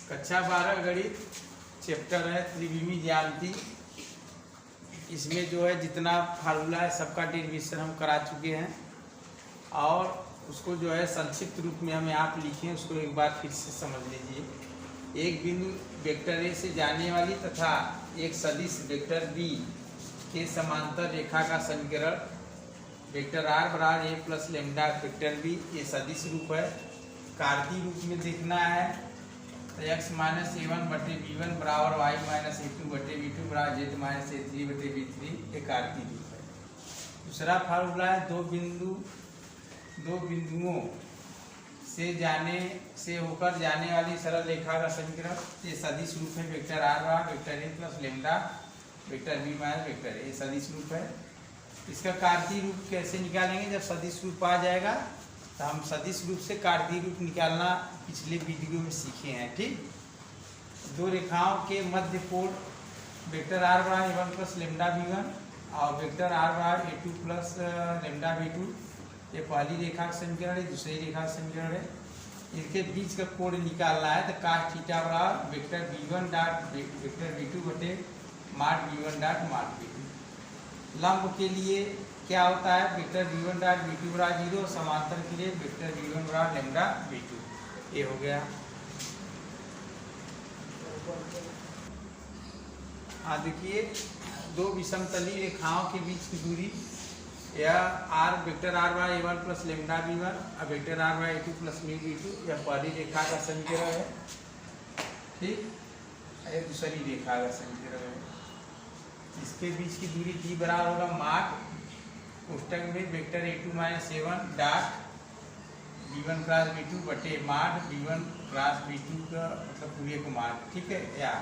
कक्षा 12 गणित चैप्टर है त्रिविमी ज्यामिति। इसमें जो है जितना फार्मूला है सबका डेरिवेशन हम करा चुके हैं और उसको जो है संक्षिप्त रूप में हम आप लिखें, उसको एक बार फिर से समझ लीजिए। एक बिंदु वेक्टर ए से जाने वाली तथा एक सदिश वेक्टर बी के समांतर रेखा का समीकरण वेक्टर आर बराबर ए प्लस लेमडा वेक्टर बी, ये सदिश रूप है। कार्तीय रूप में देखना है तो एक्स माइनस ए वन बटे बी वन बराबर वाई माइनस ए टू बटे बी टू बराबर जेड माइनस ए थ्री बटे बी थ्री, ये कार्तीय रूप है। दूसरा फार्मूला है दो बिंदुओं से होकर जाने वाली सरल रेखा का समीकरण, ये सदिश रूप है। वेक्टर आर बराबर vector a plus lambda vector b minus vector a, सदिश रूप है। इसका कार्तीय रूप कैसे निकालेंगे? जब सदिश रूप आ जाएगा तो हम सदिश रूप से कार्तीय रूप निकालना पिछले वीडियो में सीखे हैं। ठीक, दो रेखाओं के मध्य कोण वेक्टर आर बराबर a one plus lambda b one और वेक्टर आर बराबर a two plus lambda b two, ये पहली रेखा का समीकरण है। दूसरी रेखा का समीकरण है, इनके बीच का कोण निकालना है तो cos थीटा बराबर vector b one dot vector b two बटे mod b one dot mod b two. लंब के लिए क्या होता है? Vector b one dot b two बराबर जीरो, समांतर के लिए वेक्टर बी वन बराबर लेमडा बी टू, ये हो गया। हाँ देखिए, दो विषमतली रेखाओं के बीच की दूरी या आर वेक्टर आर बराबर a one plus lambda b one और वेक्टर आर बराबर a two plus mu b two, यह पहली रेखा का समीकरण है। ठीक, ये दूसरी रेखा का समीकरण है। इसके बीच की दूरी डी बराबर होगा माड पुस्तक में vector a two minus a one dot b one cross b two बटे mod b one cross b two का मतलब पूरे को माड। ठीक है, या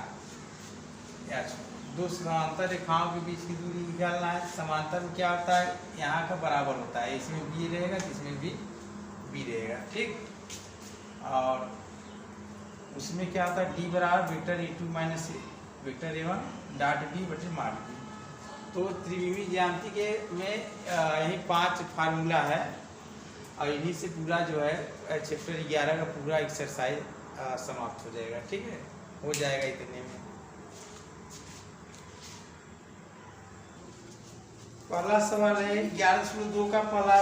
दो समांतर रेखाओं के बीच की दूरी निकालना है। समांतर में क्या होता है? यहाँ का बराबर होता है, इसमें बी रहेगा इसमें भी बी रहेगा। ठीक, और उसमें क्या होता है? डी बराबर vector a two minus vector a one dot b बटे माड बी। तो त्रिविमी ज्यामिति के में यही 5 फार्मूला है और इन्हीं से पूरा जो है चैप्टर 11 का पूरा एक्सरसाइज समाप्त हो जाएगा। ठीक है, हो जाएगा इतने में। पहला सवाल है 11.2 का पहला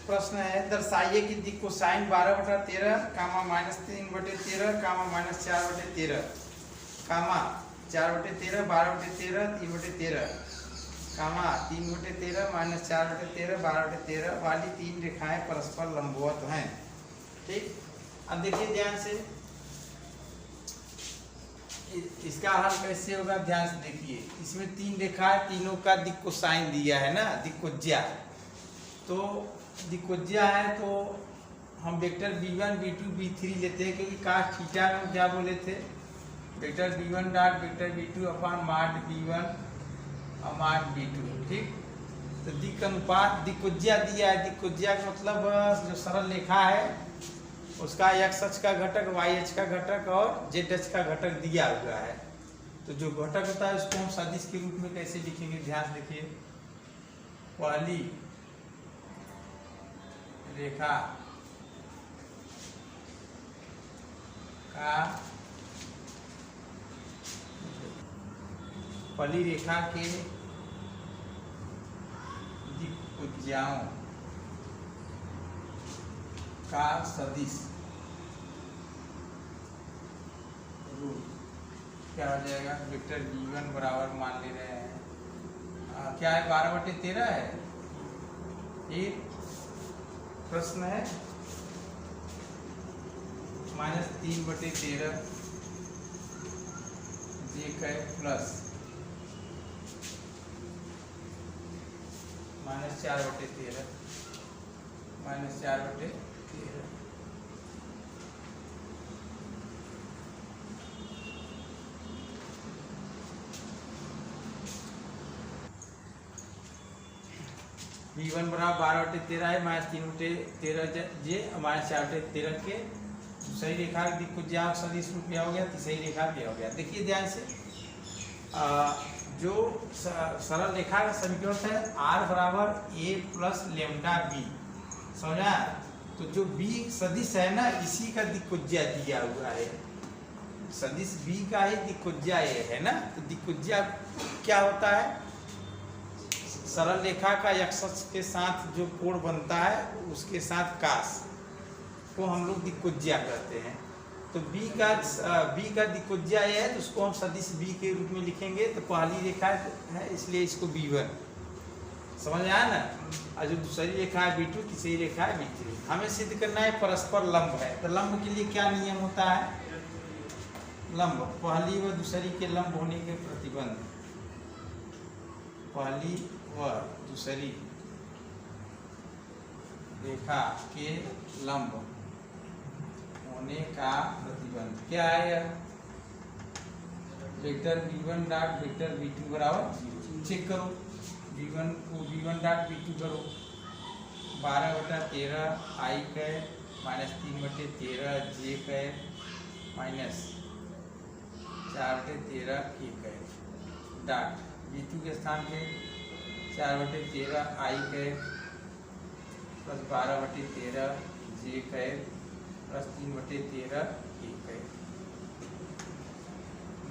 प्रश्न है, दर्शाइए कि दिक् कोसाइन 12/13 कामा -3/13 कामा -4/13 कामा 4/13 12/13 3/13 कामा 3/13 -4/13 12/13 वाली तीन रेखाएं परस्पर लंबवत हैं। ठीक, अब देखिए ध्यान से, इसका हल कैसे होगा? ध्यान से देखिए, इसमें तीन रेखा है, तीनों का दिक् कोसाइन दिया है ना, दिक्कोज्या। तो दिक्कोज्या है तो हम वेक्टर b1 b2 b3 लेते हैं, क्योंकि cos थीटा में क्या बोले थे? Vector b1 dot vector b2 upon माड b1 और माड b2। ठीक, तो दिक् अनुपात दिक्कोज्या दिया है। दिक्कोज्या का मतलब जो सरल रेखा है उसका x अक्ष का घटक, y अक्ष का घटक और z अक्ष का घटक दिया हुआ है। तो जो घटक होता है उसको हम सदिश के रूप में कैसे लिखेंगे? ध्यान देखिए, पहली रेखा का पहली रेखा के दिक्कोज्याओं का सदिश रूप क्या हो जाएगा? वेक्टर b1 बराबर मान ले रहे हैं क्या है? 12/13 है। एक प्रश्न है -3/13 जे का प्लस -4/13 -4/13 b1 बराबर 12/13 है, -3/13 जे -4/13 के दूसरी रेखा दिक्कोज्या सदिश रूप क्या हो गया? तीसरी रेखा क्या हो गया? देखिए ध्यान से, जो सरल रेखा का समीकरण है r बराबर a प्लस लेमडा बी, समझा? तो जो b सदिश है ना, इसी का दिक्कोज्या दिया हुआ है। सदिश बी का ही दिक्कुज्या ए है ना, तो दिक्कुज्या क्या होता है? सरल रेखा का एक्स अक्ष के साथ जो कोण बनता है उसके साथ कास को हम लोग दिक्कुज्या कहते हैं। तो बी का दिक्कुज्या ए है, तो उसको हम सदिश बी के रूप में लिखेंगे। तो पहली रेखा है इसलिए इसको B1 समझ में आया ना, और जो दूसरी रेखा है B2, तीसरी रेखा है B3। हमें सिद्ध करना है परस्पर लंब है। तो लंब के लिए क्या नियम होता है? लंब पहली व दूसरी के लंब होने के प्रतिबंध, पहली व दूसरी रेखा के लंब होने का प्रतिबंध क्या है? Vector V1 dot vector V2 बराबर 0। चेक करो, V1 को V1 डॉट V2 करो, 12/13 I के माइनस 3/13 J के माइनस 4/13 A के डॉट V2 के स्थान पे 4/13 I के प्लस 12/13 J के प्लस 3/13 A के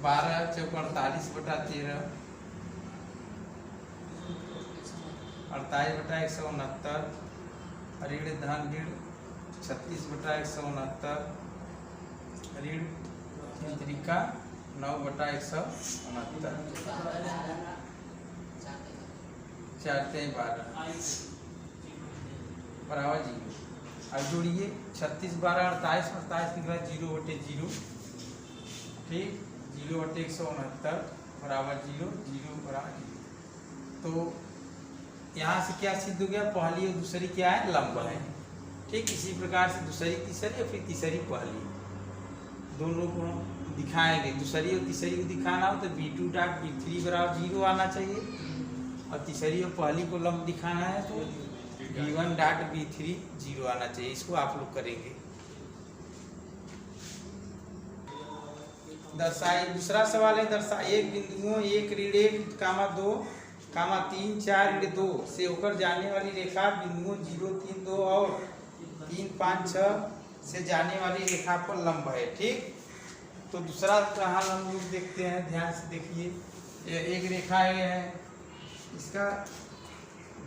12 चौक 48/13 48/169 ऋण धन ऋण 36/169 ऋण 3 त्रिका 9/169 4 3 12 बराबर 0। अब जोड़िए 36 12 48 48 निकला 0/0, ठीक, 0/169 बराबर 0 0 बराबर 0। तो यहाँ से क्या सिद्ध हो गया? पहली और दूसरी क्या है? लंब है। ठीक, इसी प्रकार से दूसरी तीसरी और फिर तीसरी पहली दोनों को दिखाएंगे। दूसरी और तीसरी को दिखाना हो तो B2 डॉट B3 बराबर 0 आना चाहिए, और तीसरी और पहली को लंब दिखाना है तो B1 डॉट B3 0 आना चाहिए। इसको आप लोग करेंगे। दर्शाए, दूसरा सवाल है दर्शा एक बिंदुओं 1 ऋण 1 कामा 2 कामा 3 4 ऋण 2 से होकर जाने वाली रेखा बिंदुओं 0 3 2 और 3 5 6 से जाने वाली रेखा पर लंब है। ठीक, तो दूसरा कहाँ हम लोग देखते हैं, ध्यान से देखिए। ये एक रेखा है, इसका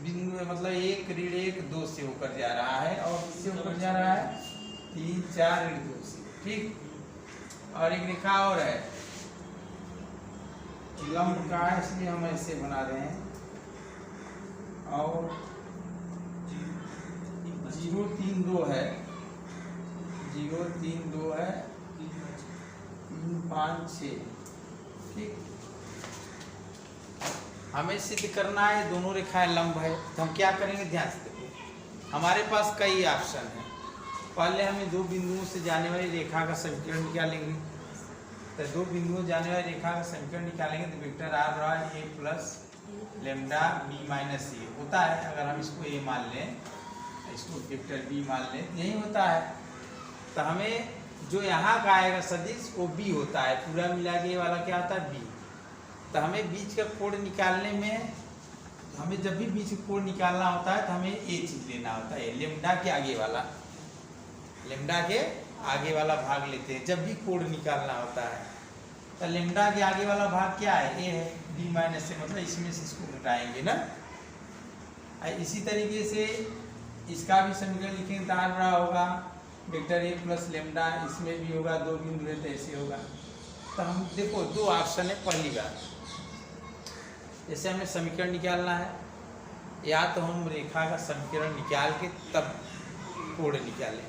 बिंदु मतलब 1 ऋण 1 2 से होकर जा रहा है, और इससे होकर जा रहा है 3 4 ऋण 2 से। ठीक, और एक रेखा और है लंब का है, इसलिए हम ऐसे बना रहे हैं, और 0 3 2 है, 0 3 2 है, 3 5 6। ठीक, हमें सिद्ध करना है दोनों रेखाएं लंब है। तो हम क्या करेंगे, ध्यान से देखिए। हमारे पास कई ऑप्शन है। पहले हमें दो बिंदुओं से जाने वाली रेखा का समीकरण निकालेंगे। तो दो बिंदुओं जाने वाली रेखा का समीकरण निकालेंगे तो वेक्टर R बराबर A plus lambda B minus a होता है। अगर हम इसको A मान लें, इसको वेक्टर B मान लें, यही होता है। तो हमें जो यहाँ का आएगा सदिश वो B होता है, पूरा मिला के वाला क्या होता है B। तो हमें बीच का कोण निकालने में, हमें जब भी बीच का कोण निकालना होता है तो हमें A चीज लेना होता है, लेमडा के आगे वाला, लेमडा के आगे वाला भाग लेते हैं जब भी कोण निकालना होता है। तो लेमडा के आगे वाला भाग क्या है, A है, B माइनस से मतलब इसमें से इसको घटाएंगे ना। इसी तरीके से इसका भी समीकरण लिखेंगे तो R बराबर होगा वेक्टर A प्लस लेमडा, इसमें भी होगा, दो बिंदु है तो ऐसे होगा। तो हम देखो दो ऑप्शन है। पहली बार जैसे हमें समीकरण निकालना है, या तो हम रेखा का समीकरण निकाल के तब कोण निकालें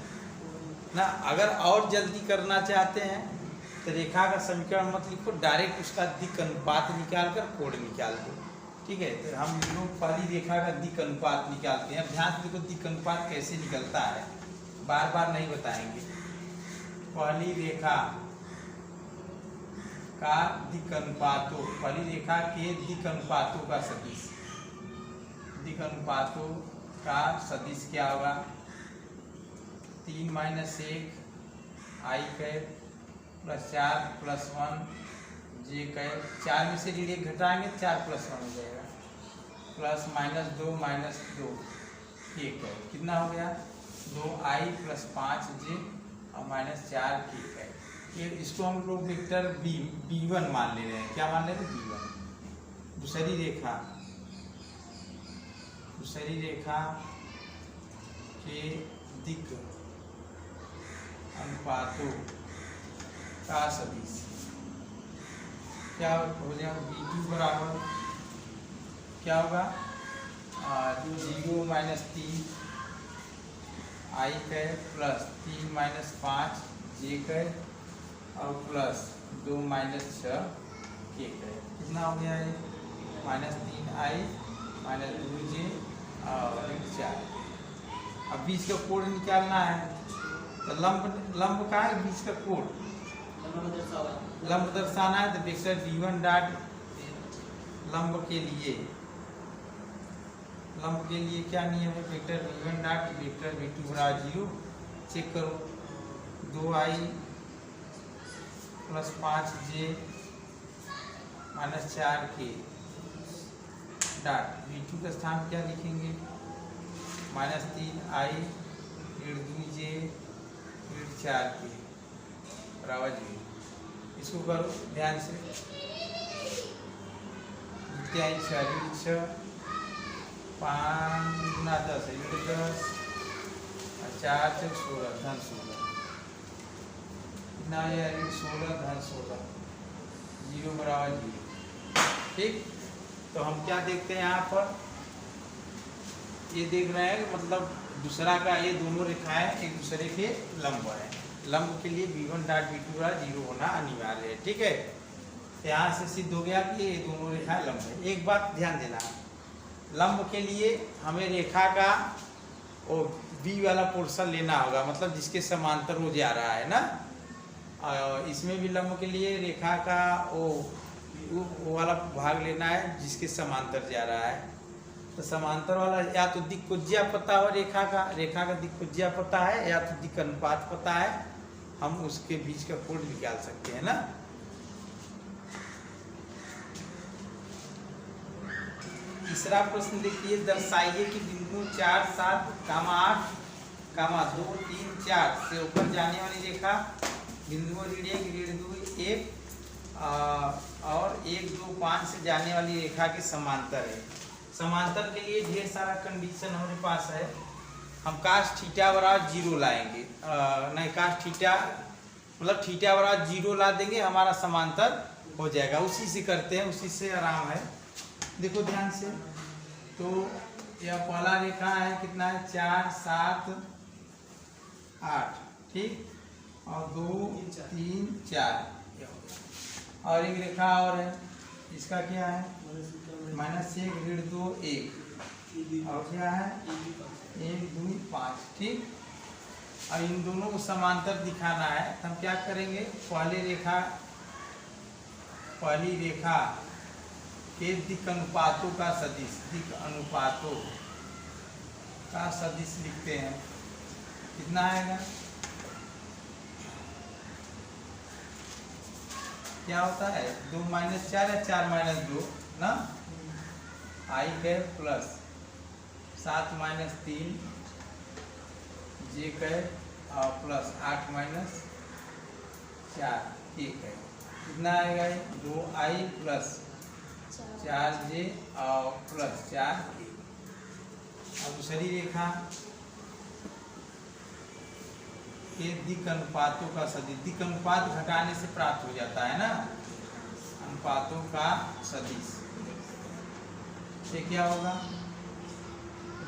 ना। अगर और जल्दी करना चाहते हैं तो रेखा का समीकरण मत लिखो, डायरेक्ट उसका दिक् अनुपात निकाल कर कोण निकाल दो। ठीक है, तो हम लोग पहली रेखा का दिक् अनुपात निकालते हैं। ध्यान से देखो दिक् अनुपात कैसे निकलता है, बार बार नहीं बताएंगे। पहली रेखा का दिक् अनुपातों, पहली रेखा के दिक् अनुपातों का सदिश, दिक् अनुपातों का सदिश क्या होगा, 3 minus 1 I cap plus 4 plus 1 J cap. 4 में से ऋण 1 घटाएंगे 4 प्लस 1 हो जाएगा, plus minus 2 minus 2 K cap. कितना हो गया, 2I प्लस 5 J और माइनस 4 K कैप। इसको हम लोग वेक्टर B1 मान ले रहे हैं। क्या मान ले रहे हैं? B1। दूसरी रेखा के दिक् अनुपातों का सदिश क्या हो जाएगा? B2 बराबर क्या होगा? 0 माइनस 3 आई का प्लस 3 माइनस 5 जे का और प्लस 2 माइनस 6 के का। कितना हो गया है? -3 आई -2 जे और 4। अब बीच का कोण निकालना है तो लंब का है बीच का कोण लंब दर्शाना है तो वेक्टर B1 डॉट लंब के लिए क्या नियम है? Vector B1 dot vector B2 बराबर 0। चेक करो, 2i plus 5j minus 4k dot B2 का स्थान क्या लिखेंगे? -3i ऋण 2j ऋण 4k बराबर 0। इसको करो ध्यान से। 6 5 गुना 10 ऋण 10 और 4 से 16 धन 16। कितना है? ऋण 16 धन 16 0 बराबर 0। ठीक, तो हम क्या देखते हैं यहाँ पर? ये देख रहे हैं मतलब दूसरा का ये दोनों रेखाएं एक दूसरे के लंब है। लंब के लिए B1 डॉट B2 बराबर 0 होना अनिवार्य है। ठीक है, यहाँ से सिद्ध हो गया कि ये दोनों रेखाएं लंब है। एक बात ध्यान देना, लंब के लिए हमें रेखा का वो B वाला पोर्शन लेना होगा, मतलब जिसके समांतर वो जा रहा है ना। इसमें भी लंब के लिए रेखा का वो वाला भाग लेना है जिसके समांतर जा रहा है। तो समांतर वाला या तो दिक्कुज्या पता हो रेखा का दिक्कुज्या पता है या तो दिक् अनुपात पता है, हम उसके बीच का कोण निकाल सकते हैं ना। तीसरा प्रश्न देखिए, दर्शाइए कि बिंदु 4 7 8 2 3 4 से ऊपर जाने वाली रेखा बिंदुओं ऋण 1 ऋण 2 1 और 1 2 5 से जाने वाली रेखा के समांतर है। समांतर के लिए ढेर सारा कंडीशन हमारे पास है। हम काश थीटा बराबर 0 लाएंगे, नहीं काश थीटा मतलब थीटा बराबर 0 ला देंगे, हमारा समांतर हो जाएगा। उसी से करते हैं, उसी से आराम है। देखो ध्यान से, तो यह पहला रेखा है, कितना है? 4 7 8, ठीक, और 2 3 4 और एक रेखा और है, इसका क्या है? -1 ऋण 2 1 और क्या है? 1 2 5, ठीक। और इन दोनों को समांतर दिखाना है तो हम क्या करेंगे? पहली रेखा के दिक् अनुपातों का सदिश लिखते हैं। कितना आएगा? क्या होता है? 2 - 4 या 4 - 2 ना, आई के प्लस 7 - 3 जे के और प्लस 8 - 4 के है। कितना आएगा? 2i प्लस 4j और प्लस 4k। अब दूसरी रेखा के दिक् अनुपातों का सदिश, दिक् अनुपात घटाने से प्राप्त हो जाता है ना, अनुपातों का सदिश। ये क्या होगा?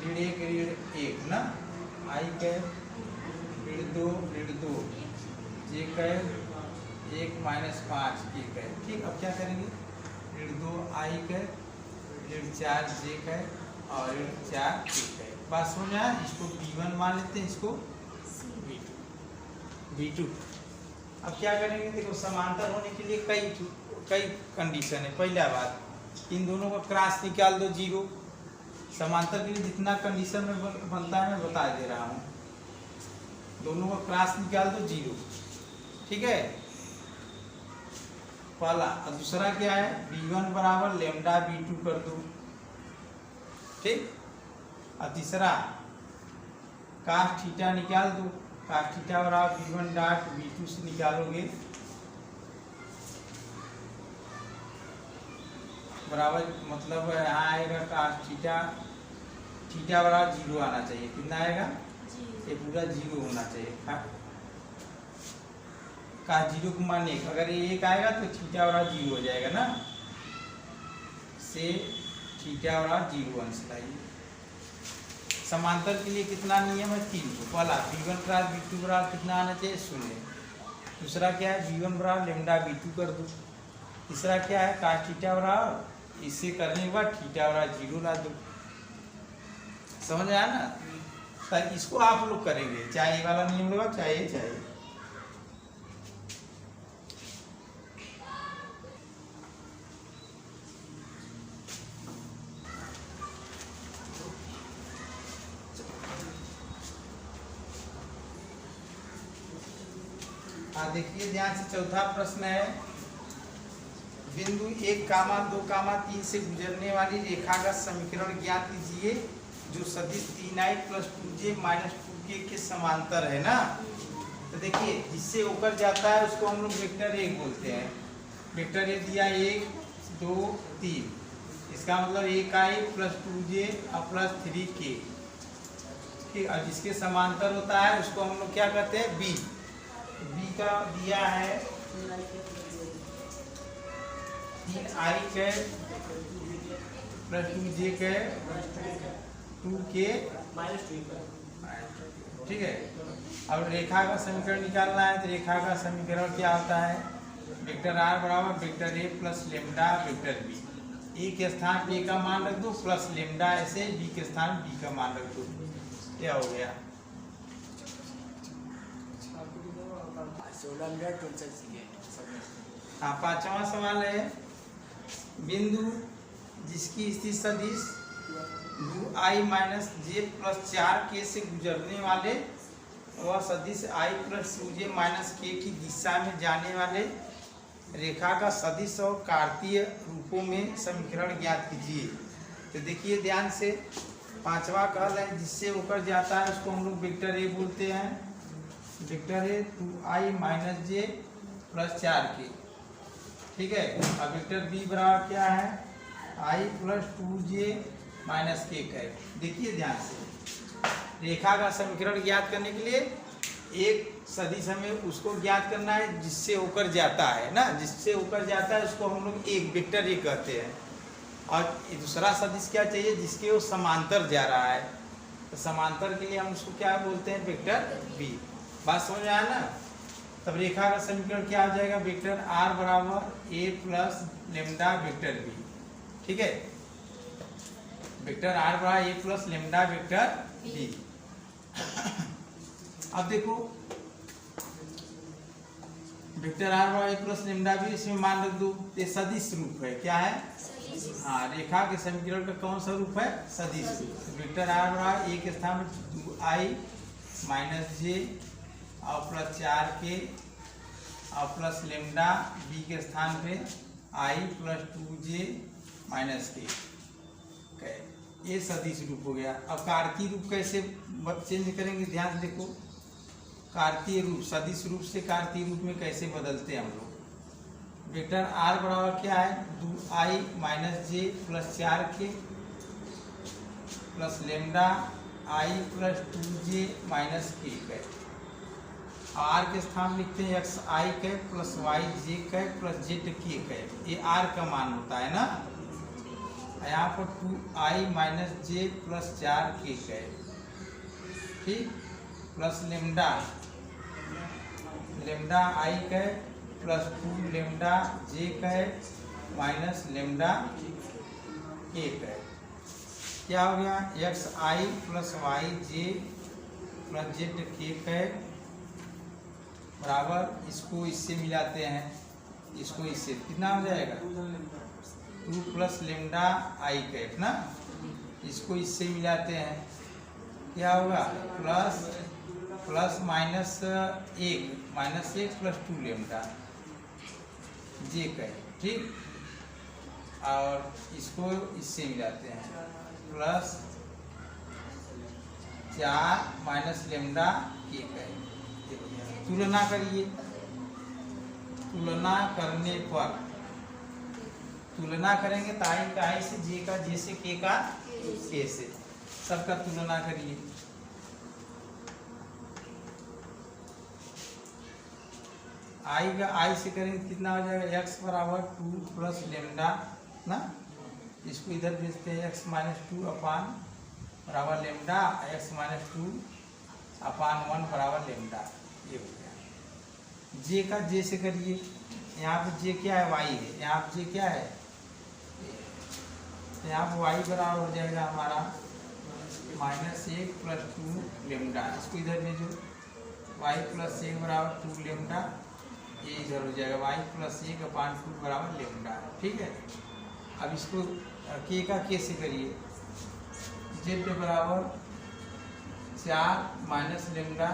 ऋण 1 ऋण 1 ना, आई के ऋण 2 जे के 1 - 5 के है, ठीक। अब क्या करेंगे? ऋण 2 आई के ऋण 4 जे के और ऋण 4 के है। बात समझ में आया? इसको B1 मान लेते हैं, इसको B2। अब क्या करेंगे? देखो समांतर होने के लिए कई कंडीशन है। पहला बात, इन दोनों का क्रॉस निकाल दो 0। समांतर के लिए जितना कंडीशन में बनता है मैं बता दे रहा हूँ। दोनों का क्रॉस निकाल दो 0, ठीक है, पहला। और दूसरा क्या है? B1 बराबर लैम्डा B2 कर दो, ठीक। और तीसरा काश थीटा निकाल दो, काश थीटा बराबर B1 डॉट B2 से निकालोगे बराबर मतलब यहाँ आएगा काश थीटा, थीटा बराबर 0 आना चाहिए। कितना आएगा? ये पूरा 0 होना चाहिए। का 0 को माने अगर ये 1 आएगा तो थीटा बराबर 0 हो जाएगा ना, से थीटा बराबर 0 अंश लाइए। समांतर के लिए कितना नियम है? 3। पहला v1 बराबर v2 बराबर कितना आना चाहिए? 0। दूसरा क्या है? v1 बराबर लेमडा v2 कर दो। तीसरा क्या है? cos थीटा बराबर, इससे करने के बाद थीटा बराबर 0 ला दो। समझ आया ना? तो इसको आप लोग करेंगे, चाहे ये वाला नियम लगा चाहे चाहे। देखिए ध्यान से, चौथा प्रश्न है, बिंदु 1, 2, 3 से गुजरने वाली रेखा का समीकरण ज्ञात कीजिए जो सदिश 3i + 2j - 2k के समांतर है ना। तो देखिए जिससे होकर जाता है उसको हम लोग वेक्टर 1 बोलते हैं। वेक्टर 1 दिया 1, 2, 3, इसका मतलब 1i + 2j + 3k, ठीक। और जिसके समांतर होता है उसको हम लोग क्या कहते हैं? b। b का दिया है 3i के + 2j के 2k ठीक है। अब रेखा का समीकरण निकालना है, तो रेखा का समीकरण क्या होता है? वेक्टर r बराबर vector a + lambda vector b। a के स्थान पे a का मान रख दो प्लस लेमडा, ऐसे b के स्थान b का मान रख दो। क्या हो गया? हाँ, पांचवा सवाल है, बिंदु जिसकी स्थिति सदिश 2i - j + 4k से गुजरने वाले वह सदिश i + 2j - k की दिशा में जाने वाले रेखा का सदिश और कार्तीय रूपों में समीकरण ज्ञात कीजिए। तो देखिए ध्यान से, पांचवा कहल है जिससे होकर जाता है उसको हम लोग वेक्टर a बोलते हैं। Vector a 2i - j + 4k, ठीक है। अब वेक्टर b बराबर क्या है? i + 2j - k है। देखिए ध्यान से, रेखा का समीकरण ज्ञात करने के लिए एक सदिश हमें उसको ज्ञात करना है जिससे होकर जाता है ना, जिससे होकर जाता है उसको हम लोग एक वेक्टर a कहते हैं। और दूसरा सदिश क्या चाहिए? जिसके वो समांतर जा रहा है, तो समांतर के लिए हम उसको क्या बोलते हैं? Vector b। बात समझ आया ना? तब रेखा का समीकरण क्या हो जाएगा? वेक्टर r बराबर a + लेमडा वेक्टर b, ठीक है। वेक्टर r बराबर a + लेमडा वेक्टर b। अब देखो वेक्टर r बराबर a + लेमडा b, इसमें मान रख दो, ये सदिश रूप है। क्या है? हाँ, रेखा के समीकरण का कौन सा रूप है? सदिश रूप। वेक्टर r बराबर a के स्थान पर 2i - j और + 4k और प्लस लेमडा, b के स्थान पे i + 2j - k, ये सदिश रूप हो गया। अब कार्तीय रूप कैसे चेंज करेंगे? ध्यान से देखो, कार्तीय रूप सदिश रूप से कार्तीय रूप में कैसे बदलते हैं हम लोग? वेक्टर r बराबर क्या है? 2i - j + 4k plus lambda i + 2j - k है। r के स्थान लिखते हैं xi के + yj के + zk के, ये r का मान होता है ना। यहाँ पर 2i - j + 4k है, ठीक, प्लस लेमडा i के + 2 लेमडा j के माइनस लेमडा k है। क्या हो गया? xi + yj + zk है बराबर, इसको इससे मिलाते हैं, इसको इससे कितना हो जाएगा? 2 + लेमडा i कैप ना, इसको इससे मिलाते हैं, क्या होगा? प्लस माइनस 1 + 2 लेमडा जे कैप, ठीक। और इसको इससे मिलाते हैं, +4 - लेमडा के कैप। तुलना करिए, तुलना करने पर तुलना करेंगे तो आई का आई से, जे का जे से, के का के से, सबका तुलना करिए। आई का आई से करेंगे कितना हो जाएगा, x बराबर 2 प्लस लेमडा ना, इसको इधर भेजते हैं, x माइनस 2 अपान बराबर लेमडा, x माइनस 2 अपान 1 बराबर लेमडा, ये हो गया। जे का जे से करिए, यहाँ पे जे क्या है, y है, यहाँ पे जे क्या है, यहाँ पे y बराबर हो जाएगा हमारा -1 प्लस 2 लेमडा, इसको इधर भेजो, y प्लस 1 बराबर 2 लेमडा, ये इधर हो जाएगा y प्लस 1 अपान 2 बराबर लेमडा, ठीक है। अब इसको के का के से करिए, जेड बराबर 4 माइनस लेमडा,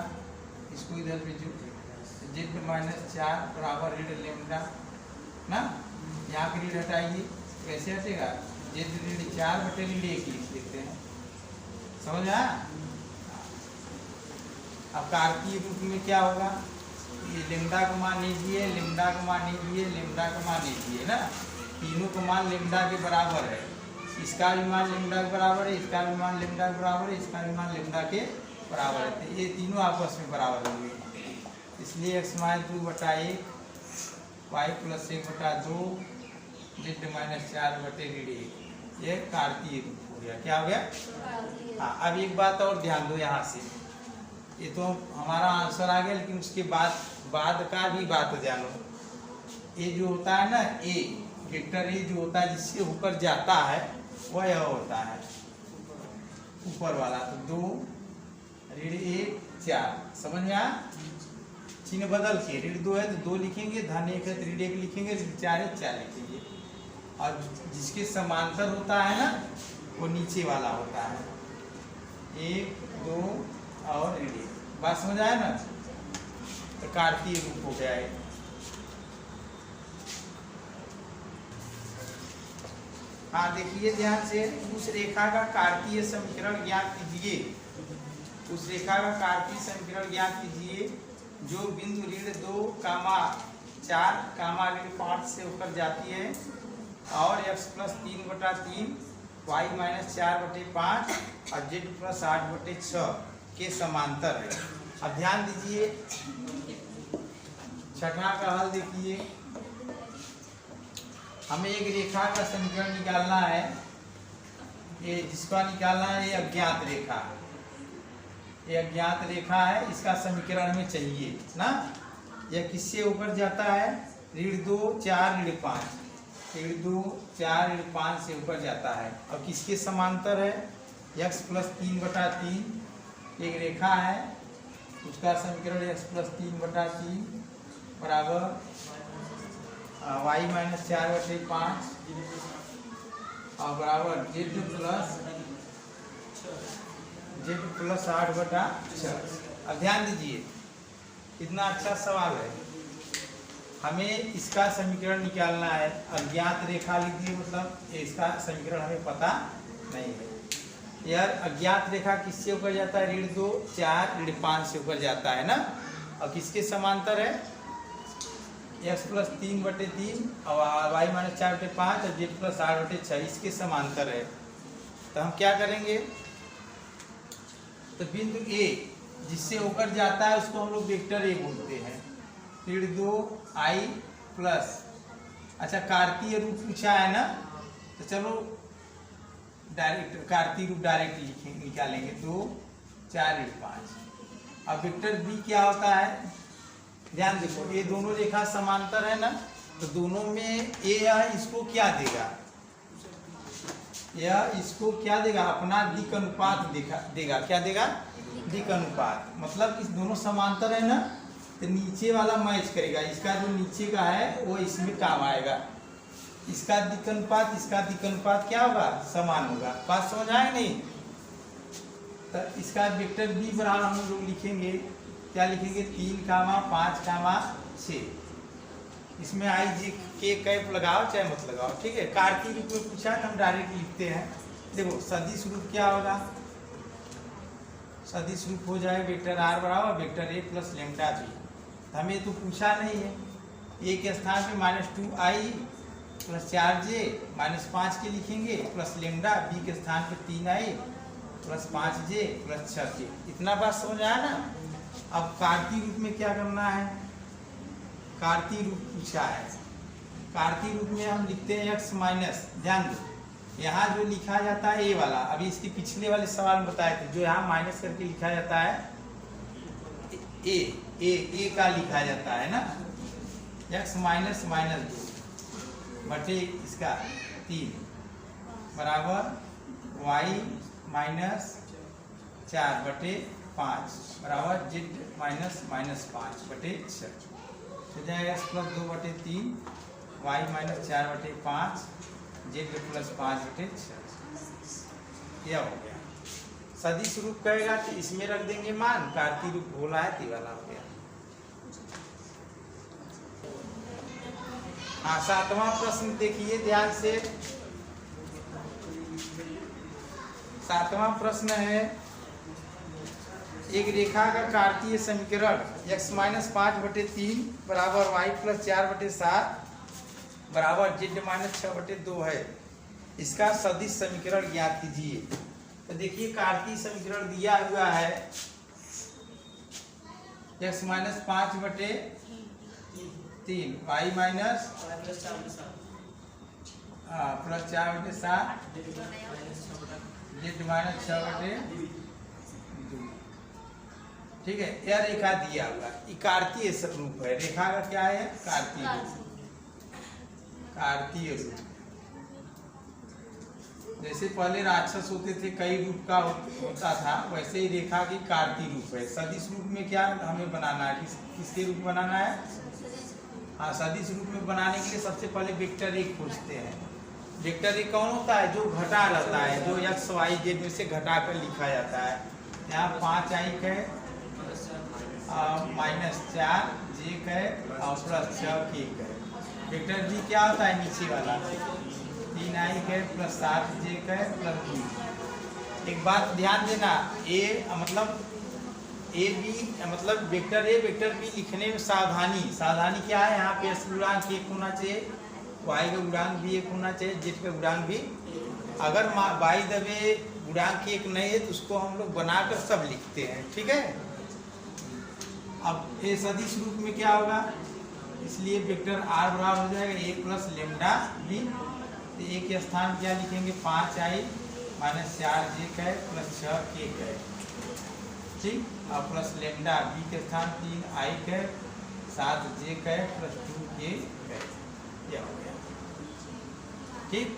इसको इधर भेजो, जेड माइनस 4 बराबर ऋण लेमडा ना, यहाँ की ऋण हटाइए, कैसे हटेगा, जेड ऋण 4 बटे ऋण 1 लिख देते हैं, समझ में आया। अब कार्तीय रूप में क्या होगा, ये लेमडा का मान लीजिए, लेमडा का मान लीजिए, लेमडा का मान लीजिए ना, तीनों का मान लेमडा के बराबर है, इसका भी मान लेमडा के बराबर है, इसका भी मान लेमडा के बराबर है, इसका भी मान लेमडा के बराबर है, तो ये तीनों आपस में बराबर होंगे, इसलिए x माइनस 2 बटा 1, y प्लस 1 बटा 2, जेड माइनस 4 बटे ऋण 1, ये कार्तीय रूप हो गया। क्या हो गया? हाँ, अब एक बात और ध्यान दो यहाँ से, ये तो हमारा आंसर आ गया, लेकिन उसके बाद का भी बात जानो। ये जो होता है ना, ए वेक्टर ए जो होता है जिससे ऊपर जाता है वह यह होता है ऊपर वाला, तो 2 ऋण 1 4, समझ में आया, चिन्ह बदल के, ऋण 2 है तो 2 लिखेंगे, धन 1 है तो ऋण 1 लिखेंगे, ऋण 4 है 4 लिखेंगे, और जिसके समांतर होता है ना वो नीचे वाला होता है, 1 2 और ऋण 1, बात समझ आया ना, तो कार्तीय रूप हो गया है। हाँ देखिए ध्यान से, उस रेखा का कार्तीय समीकरण ज्ञात कीजिए, उस रेखा का कार्तीय समीकरण ज्ञात कीजिए जो बिंदु ऋण 2, 4, ऋण 5 से होकर जाती है और x प्लस 3 बटा 3, y माइनस 4 बटे 5 और z प्लस 8 बटे 6 के समांतर है। अब ध्यान दीजिए, छठा का हल देखिए, हमें एक रेखा का समीकरण निकालना है, ये जिसका निकालना है, ये अज्ञात रेखा, ये अज्ञात रेखा है, इसका समीकरण हमें चाहिए ना। यह किससे ऊपर जाता है, ऋण 2 4 ऋण 5, ऋण 2 4 ऋण 5 से ऊपर जाता है, और किसके समांतर है, x प्लस 3 बटा 3 एक रेखा है, उसका समीकरण x प्लस 3 बटा 3 बराबर y माइनस 4 बटे 5 और बराबर z प्लस 8 बटा 6। अब ध्यान दीजिए, इतना अच्छा सवाल है, हमें इसका समीकरण निकालना है, अज्ञात रेखा लिखिए, मतलब इसका समीकरण हमें पता नहीं है। यार अज्ञात रेखा किससे ऊपर जाता है, ऋण 2 4 ऋण 5 से ऊपर जाता है ना, और किसके समांतर है, x प्लस 3 बटे 3 और y माइनस 4 बटे 5 और z प्लस 8 बटे 6 इसके समांतर है। तो हम क्या करेंगे, तो बिंदु A जिससे ऊपर जाता है उसको हम लोग वेक्टर A बोलते हैं, ऋण 2 i प्लस, अच्छा कार्तीय रूप पूछा है ना, तो चलो डायरेक्ट कार्तीय रूप डायरेक्ट लिखेंगे, निकालेंगे, 2 4 ऋण 5। अब वेक्टर B क्या होता है, ध्यान देखो, ये दोनों रेखा समांतर है ना, तो दोनों में यह इसको क्या देगा, यह इसको क्या देगा, अपना दिक् अनुपात देगा, क्या देगा, दिक् अनुपात, मतलब इस दोनों समांतर है ना, तो नीचे वाला मैच करेगा, इसका जो नीचे का है वो इसमें काम आएगा, इसका दिक् अनुपात इसका दिक् अनुपात क्या होगा, समान होगा, बात समझ आए नहीं। तो इसका वेक्टर B बराबर हम लोग लिखेंगे, क्या लिखेंगे, 3, 5, 6, इसमें आई जी के कैप लगाओ चाहे मत लगाओ, ठीक है। कार्तीय रूप में पूछा तो हम डायरेक्ट लिखते हैं, देखो सदिश रूप क्या होगा, सदिश रूप हो जाए वेक्टर R बराबर vector A plus lambda B, हमें तो पूछा नहीं है, A के स्थान पे -2i प्लस 4j माइनस 5 के लिखेंगे प्लस लेमडा बी के स्थान पे 3i plus 5j plus 6k। इतना बात समझ आया ना। अब कार्तीय रूप में क्या करना है, कार्तीय रूप पूछा है। कार्तीय रूप में हम लिखते हैं x माइनस, ध्यान दो यहाँ जो लिखा जाता है ए वाला, अभी इसके पिछले वाले सवाल में बताए थे, जो यहाँ माइनस करके लिखा जाता है ए का लिखा जाता है ना, x माइनस माइनस 2 बटे इसका 3 बराबर y माइनस 4 बटे 5 बराबर z माइनस माइनस 5 बटे 6 हो जाएगा। x प्लस 2 बटे 3 y माइनस 4 बटे 5 z प्लस 5 बटे 6। यह हो गया। सदिश रूप कहेगा तो इसमें रख देंगे मान, कार्तीय रूप बोला है तो वाला हो गया। हाँ, 7वां प्रश्न देखिए ध्यान से। 7वां प्रश्न है, एक रेखा का कार्तीय समीकरण x माइनस 5 बटे 3 बराबर y प्लस 4 बटे 7 बराबर z माइनस 6 बटे 2 है। इसका सदिश समीकरण ज्ञात कीजिए। तो देखिए कार्तीय समीकरण दिया हुआ है x माइनस 5 बटे 3 y माइनस प्लस 4 बटे 7 z माइनस 6 बटे 2। ठीक है, यह रेखा दिया हुआ, ये कार्तीय रूप है। रेखा का क्या है, कार्तीय रूप। कार्तीय रूप जैसे पहले राक्षस होते थे, कई रूप का होता था, वैसे ही रेखा की कार्तीय रूप है। सदिश रूप में क्या हमें बनाना है, किसके रूप बनाना है। हाँ, सदिश रूप में बनाने के लिए सबसे पहले वेक्टर एक खोजते हैं। वेक्टर एक कौन होता है, जो घटा रहता है, जो x y z में से घटा कर लिखा जाता है। यहाँ 5i है माइनस 4j है और प्लस 6k है। वेक्टर भी क्या होता है, नीचे वाला 3i है प्लस 7j है प्लस 2। एक बात ध्यान देना, ए मतलब ए बी मतलब वेक्टर ए वेक्टर बी लिखने में सावधानी क्या है, यहाँ पे गुणांक 1 होना चाहिए, y का गुणांक भी 1 होना चाहिए, z का गुणांक भी। अगर बाई दबे गुणांक 1 नहीं है तो उसको हम लोग बनाकर सब लिखते हैं। ठीक है, अब ये सदिश रूप में क्या होगा, इसलिए वेक्टर r बराबर हो जाएगा a प्लस लेमडा बी। तो a के स्थान क्या लिखेंगे, 5i माइनस 4j है प्लस 6k है। ठीक, और प्लस लेमडा बी के स्थान 3i है 7j है प्लस 2k है। यह हो गया। ठीक,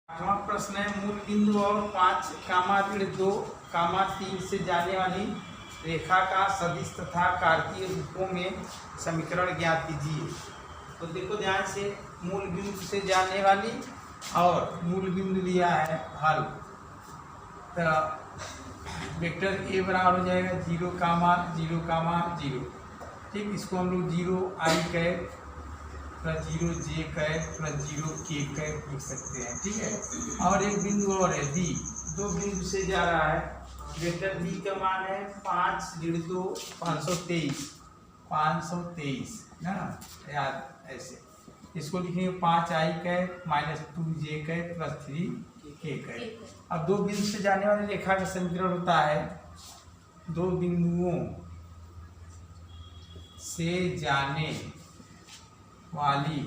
8वां प्रश्न है, मूल बिंदु और 5,2,3 से जाने वाली रेखा का सदिश तथा कार्तीय रूपों में समीकरण ज्ञात कीजिए। तो देखो ध्यान से, मूल बिंदु से जाने वाली और मूल बिंदु लिया है हल। तो वेक्टर ए बराबर हो जाएगा 0, 0, 0। ठीक, इसको हम लोग 0i कहे प्लस 0j कहे प्लस 0k कहे लिख सकते हैं। ठीक है, और एक बिंदु और है डी, 2 बिंदु से जा रहा है। वेक्टर बी का मान है 523 ना, याद ऐसे इसको लिखेंगे 5i का माइनस 2j का प्लस 3k का। अब 2 बिंदु से जाने वाली रेखा का समीकरण होता है 2 बिंदुओं से जाने वाली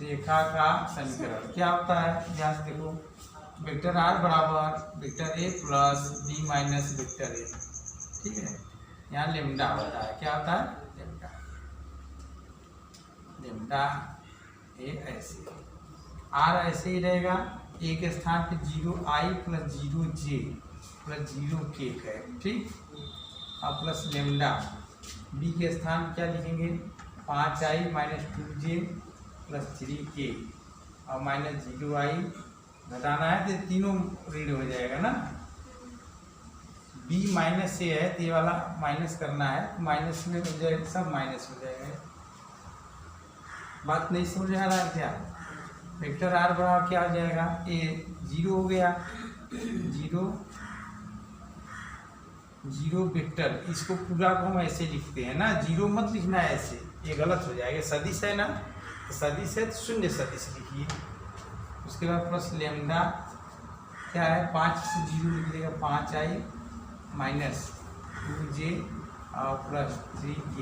रेखा का समीकरण क्या होता है, ध्यान से देखो। वेक्टर r बराबर vector a plus b minus vector a। ठीक है, यहाँ लेमडा होता है, क्या होता है, लेमडा ए ऐसे, r ऐसे ही रहेगा, a के स्थान पे 0i plus 0j plus 0k है। ठीक, और प्लस लेमडा b के स्थान क्या लिखेंगे, 5i minus 2j plus 3k और माइनस 0i घटाना है तो तीनों ऋण हो जाएगा ना। b माइनस से है तो ये वाला माइनस करना है, माइनस में हो जाएगा, सब माइनस हो जाएगा। बात नहीं समझ आ रहा क्या। वेक्टर r बराबर क्या हो जाएगा, a 0 हो गया, 0 जीरो वेक्टर, इसको पूरा को हम ऐसे लिखते हैं ना, जीरो मत लिखना है ऐसे, ये गलत हो जाएगा। सदिश है ना, तो सदिश है तो शून्य सदिश लिखिए। उसके बाद प्लस लेमडा क्या है, 5 से जीरो लिख देगा, 5i माइनस 2j और प्लस 3k।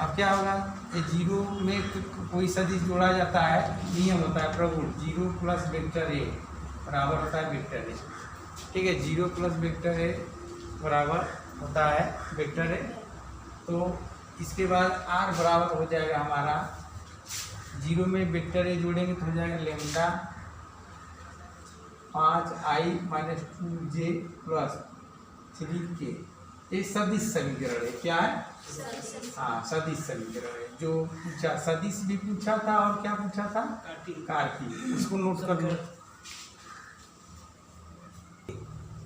अब क्या होगा, ये जीरो में कोई सदिश जोड़ा जाता है, नियम होता है प्रभु, जीरो प्लस वेक्टर ए बराबर होता है वेक्टर ए। ठीक है, जीरो प्लस वेक्टर ए बराबर होता है वेक्टर ए। तो इसके बाद आर बराबर हो जाएगा हमारा, जीरो में वेक्टर ए जोड़ेंगे तो हो जाएगा lambda 5i minus 2j plus 3k। ये सदिश समीकरण है, क्या है, हाँ सदिश समीकरण है। जो पूछा सदिश भी पूछा था और क्या पूछा था, कार्तीय, उसको नोट कर लो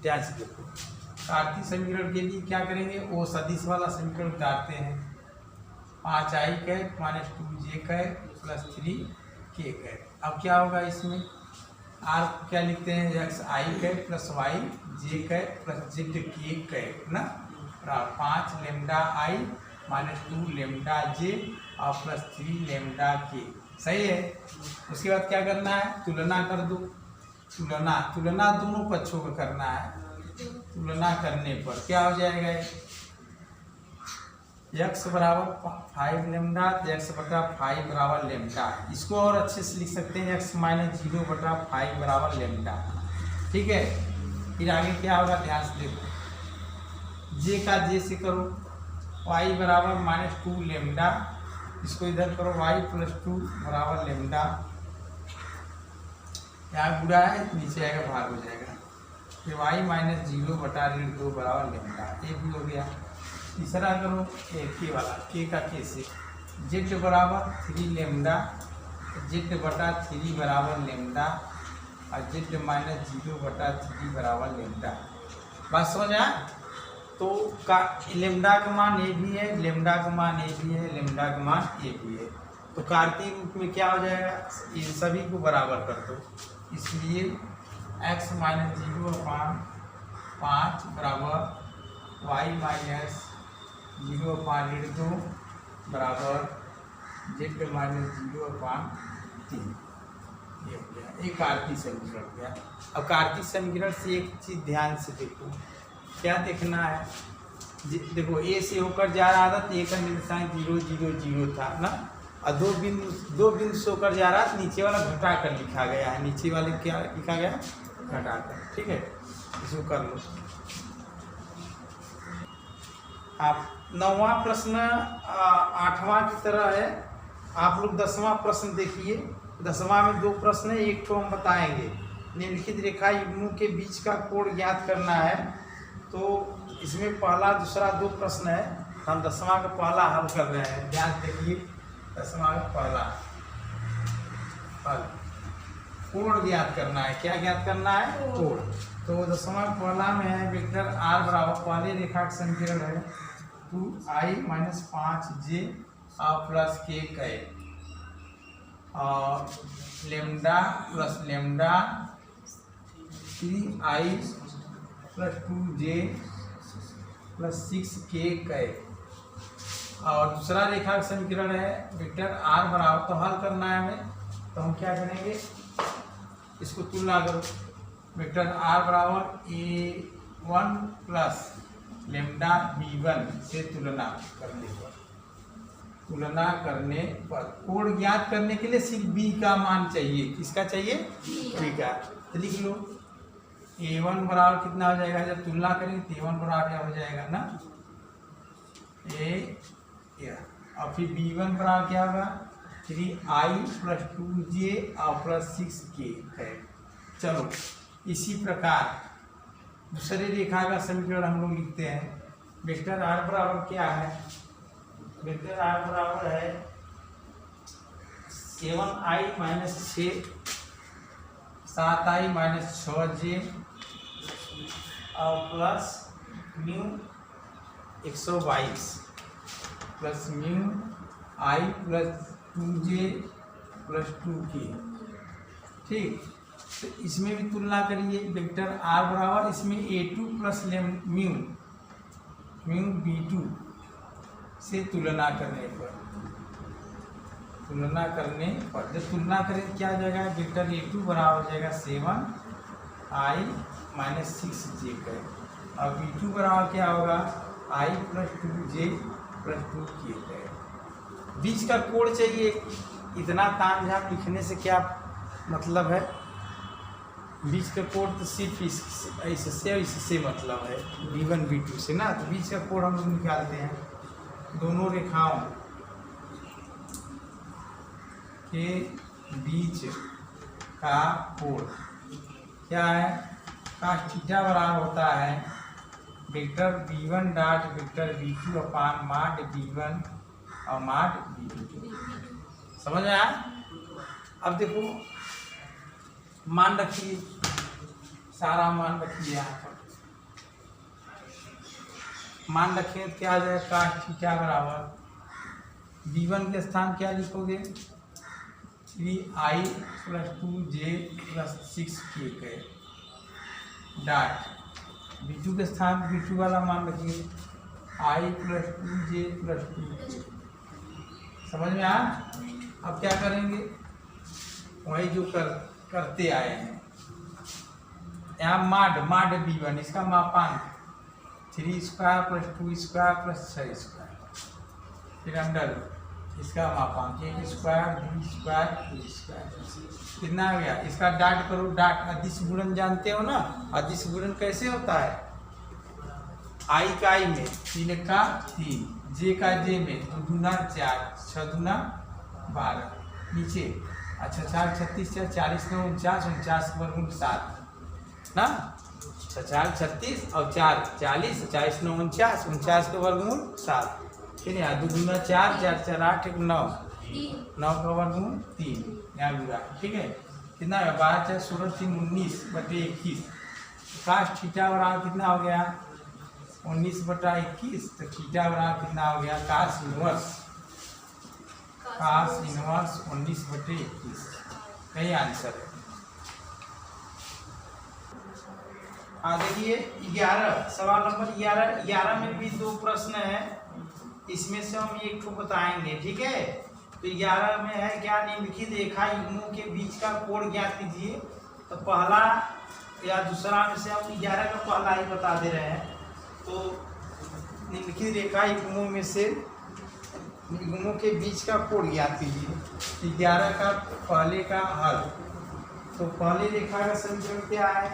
ध्यान से देखो। कार्तीय समीकरण के लिए क्या करेंगे, वो सदिश वाला समीकरण उतारते हैं, 5i cap minus 2j cap plus 3k cap. अब क्या होगा इसमें, आर क्या लिखते हैं, एक्स आई कैप प्लस वाई जे कैप प्लस जेड के कैप ना, 5 लेमडा आई माइनस 2 लेमडा जे और प्लस 3 लेमडा के। सही है। उसके बाद क्या करना है, तुलना कर दो, तुलना दोनों पक्षों का करना है। तुलना करने पर क्या हो जाएगा, x बराबर 5 लेमडा, x बटा 5 बराबर लेमडा। इसको और अच्छे से लिख सकते हैं, x माइनस 0 बटा 5 बराबर लेमडा। ठीक है, फिर आगे क्या होगा ध्यान से देखो, j का j से करो, y बराबर माइनस 2 लेमडा, इसको इधर करो, y प्लस 2 बराबर लेमडा। यहाँ बुरा है, नीचे आएगा भाग हो जाएगा, फिर y माइनस 0 बटा 2 बराबर लेमडा, ये भी हो गया। तीसरा करो के वाला, के का के से, जेड बराबर 3 लेमडा, जेड बटा 3 बराबर लेमडा और जेड माइनस 0 बटा 3 बराबर लेमडा। बात समझ आया। तो का लेमडा का मान ए भी है, लेमडा का मान ए भी है, लेमडा का मान ए भी है। तो कार्तीय रूप में क्या हो जाएगा, इन सभी को बराबर कर दो, इसलिए x माइनस 0/5 बराबर y माइनस 0/2 बराबर जेड माइनस 0/3। ये हो गया, एक कार्तीय समीकरण हो गया। अब कार्तीय समीकरण से एक चीज़ ध्यान से देखो, क्या देखना है, देखो ए से होकर जा रहा था तो ए का निर्देशांक 0 0 0 था ना, और दो बिंदु से होकर जा रहा, नीचे वाला घटा कर लिखा गया है, नीचे वाले क्या लिखा गया, घटा कर। ठीक है, इसको कर लो। आप 9वां प्रश्न 8वां की तरह है, आप लोग 10वां प्रश्न देखिए। 10वां में 2 प्रश्न है, एक तो हम बताएंगे, निम्नलिखित रेखा युग्मों के बीच का कोण ज्ञात करना है। तो इसमें पहला दूसरा 2 प्रश्न है, हम 10वां का पहला हल कर रहे हैं, ध्यान देखिए। 10वां का पहला हल, कोण ज्ञात करना है। क्या ज्ञात करना है, कोण। तो 10वां पहला में है, वेक्टर आर बराबर, पहले रेखा का समीकरण है 2i माइनस 5j और प्लस k कैप और lambda plus lambda 3i plus 2j plus 6k cap. और दूसरा रेखा का समीकरण है वेक्टर आर बराबर, तो हल करना है हमें, तो हम क्या करेंगे, इसको तुलना करो, वेक्टर आर बराबर a1 प्लस लेमडा b1 से तुलना करने पर कोण ज्ञात करने के लिए सिर्फ b का मान चाहिए। किसका चाहिए, b का। तो लिख लो, a1 बराबर कितना हो जाएगा, जब तुलना करेंगे तो a1 बराबर क्या हो जाएगा ना, और फिर b1 बराबर क्या होगा, 3i प्लस 2j और प्लस 6k है। चलो इसी प्रकार दूसरे रेखा का समीकरण हम लोग लिखते हैं, वेक्टर आर बराबर क्या है, वेक्टर आर बराबर है 7i minus 6, 7i minus 6j और plus mu 122 plus mu i plus 2j plus 2k। ठीक, तो इसमें भी तुलना करिए, वेक्टर आर बराबर इसमें A2 प्लस म्यू B2 से तुलना करने पर जब तुलना करें क्या हो जाएगा, वेक्टर A2 बराबर हो जाएगा 7i माइनस 6j का, और B2 बराबर क्या होगा i plus 2j plus 2k का। बीच का कोण चाहिए, इतना ताम झाम लिखने से क्या मतलब है, बीच का कोण तो सिर्फ इससे मतलब है B1 B2 से ना, तो बीच का कोण हम लोग निकालते हैं। दोनों रेखाओं के बीच का कोण क्या है, cos थीटा बराबर होता है vector B1 dot vector B2 अपान माड B1 और माड B2। समझ में आया? अब देखो मान रखिए, सारा मान रखिए यहाँ पर, मान रखिए तो क्या आ जाएगा, cos थीटा बराबर B1 के स्थान क्या लिखोगे 3i plus 2j plus 6k के डॉट B2 के स्थान B2 वाला मान रखिए i plus 2j plus 2k। समझ में आया? अब क्या करेंगे, वही जो करते आए हैं, यहाँ माड B1 इसका मापांक 3 square plus 2 square plus 6 square, फिर अंडर इसका मापांक 1 स्क्वायर 2 स्क्वायर 2 स्क्वायर, कितना आ गया। इसका डाट करो, डाट अदिश गुणन जानते हो ना, अदिश गुणन कैसे होता है, आई का आई में 3 का 3, जे का जे में 2 दूना 4 6 दूना 12, नीचे अच्छा 4 36 40 9 49 49 वर्गमूल 7 ना, 4 36 और 4 40 40 9 49 49 का वर्गमूल 7, फिर यहाँ 2 दूना 4 4 4 8 1 9 9 का वर्गमूल 3, यहाँ बुरा ठीक है। कितना है 12 16 3 19 बटे 21, cos थीटा बराबर कितना हो गया 19 बटा 21, तो थीटा बराबर कितना हो गया cos इनवर्स 19 बटे 21, यही आंसर है। हाँ देखिए 11 सवाल नंबर 11 में भी 2 प्रश्न है, इसमें से हम एक को बताएंगे ठीक है। तो 11 में है क्या, निम्नलिखित रेखा युग्मों के बीच का कोण ज्ञात कीजिए। तो पहला या दूसरा में से हम 11 का पहला ही बता दे रहे हैं। तो निम्नलिखित रेखा युग्मों में से युग्मों के बीच का कोण ज्ञात कीजिए। 11 का पहले का हल, तो पहले रेखा का समीकरण क्या है,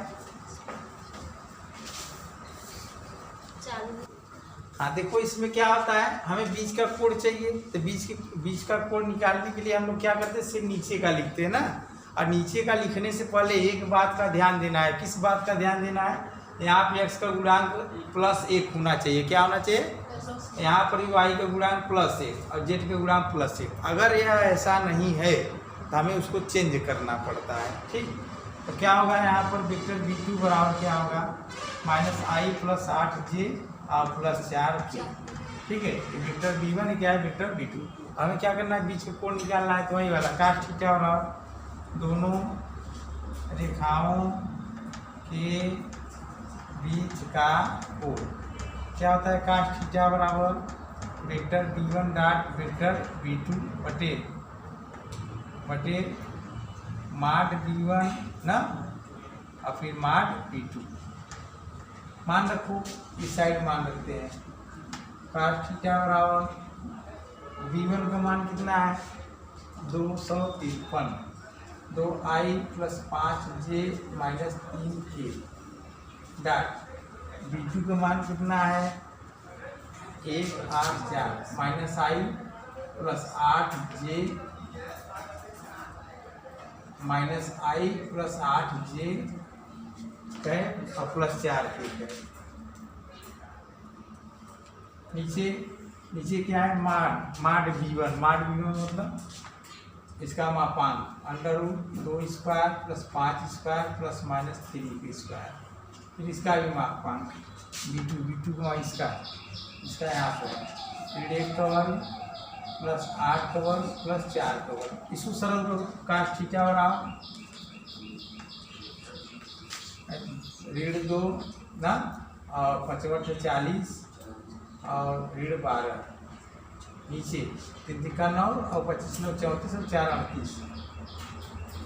हाँ देखो इसमें क्या होता है, हमें बीच का कोण चाहिए, तो बीच का कोण निकालने के लिए हम लोग क्या करते हैं, सिर्फ नीचे का लिखते हैं ना। और नीचे का लिखने से पहले एक बात का ध्यान देना है, किस बात का ध्यान देना है, यहाँ पे x का गुणांक +1 होना चाहिए, क्या होना चाहिए, यहाँ पर भी y का गुणांक +1 और z का गुणांक +1। अगर यह ऐसा नहीं है तो हमें उसको चेंज करना पड़ता है ठीक। तो क्या होगा, यहाँ पर वेक्टर B2 बराबर क्या होगा -i + 8j और +4k ठीक है। वेक्टर B1 क्या है, वेक्टर B2। हमें क्या करना है, बीच का कोण निकालना है, तो वही वाला cos थीटा बराबर दोनों रेखाओं के बीच का कोण क्या होता है, cos थीटा बराबर vector B1 dot vector B2 बटे माड B1 ना, और फिर माड B2। मान रखो, इस साइड मान रखते हैं, cos थीटा बराबर B1 का मान कितना है 253, 2i + 5j - 3k dot B2 का मान कितना है 184 -i + 8j -i + 8j है और +4k है। नीचे क्या है, माड B1 मतलब इसका मापांक √2² + 5² + -3 स्क्वायर, फिर इसका भी मापांक B2 का इसका यहाँ पर फिर 1 का वर्ग + 8 का वर्ग + 4 का वर्ग। इसको सरल करो, cos थीटा बराबर ऋण 2 ना, और 5 40 और ऋण 12 नीचे 3 का 9 और 25 9 34 और 4 38।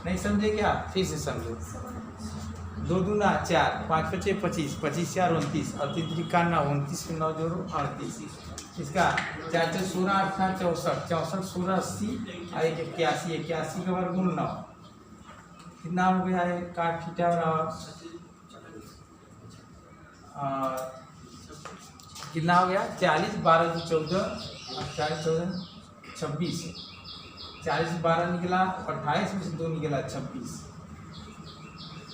नहीं समझे क्या? फिर से समझो। 2 दूना 4, 5 5 25, 25 4 29 और 3 का 9, 29 में 9 जोड़ो 38। इसका 4 4 16 8 64, 64 16 80 और 81, 81 का वर्गमूल 9 कितना हो गया है? काट थीटा बराबर कितना हो गया? 40 12 14 और 40 14 26, 40 12 निकला, 28 में से 2 निकला 26,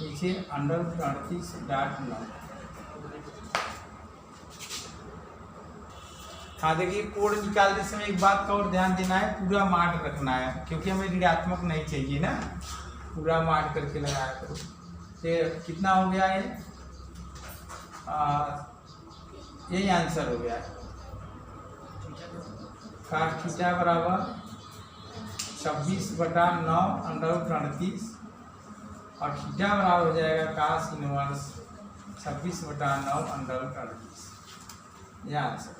नीचे अंडर 38.9। हाँ देखिए, कोड निकालते समय एक बात का और ध्यान देना है, पूरा मार्क रखना है, क्योंकि हमें ऋणात्मक नहीं चाहिए ना, पूरा मार्क करके लगाया करो। तो कितना हो गया ये? यही आंसर हो गया। काट थीटा बराबर 26/9 अंडर 38 और थीटा बराबर हो जाएगा कास इनवर्स 26/9 अंडर 38। यह आंसर है।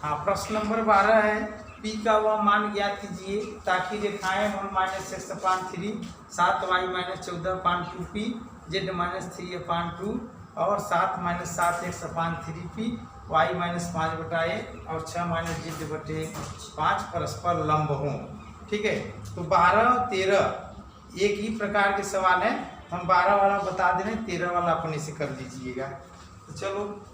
हाँ, प्रश्न नंबर 12 है, P का वह मान ज्ञात कीजिए ताकि रेखाएं 1 - x/3 7y - 14/2p z - 3/2 और 7 - 7x/3p y - 5/1 और 6 - z/5 परस्पर लंब हों। ठीक है, तो 12 13 एक ही प्रकार के सवाल है, हम 12 वाला बता दे रहे हैं, 13 वाला अपने से कर लीजिएगा। तो चलो,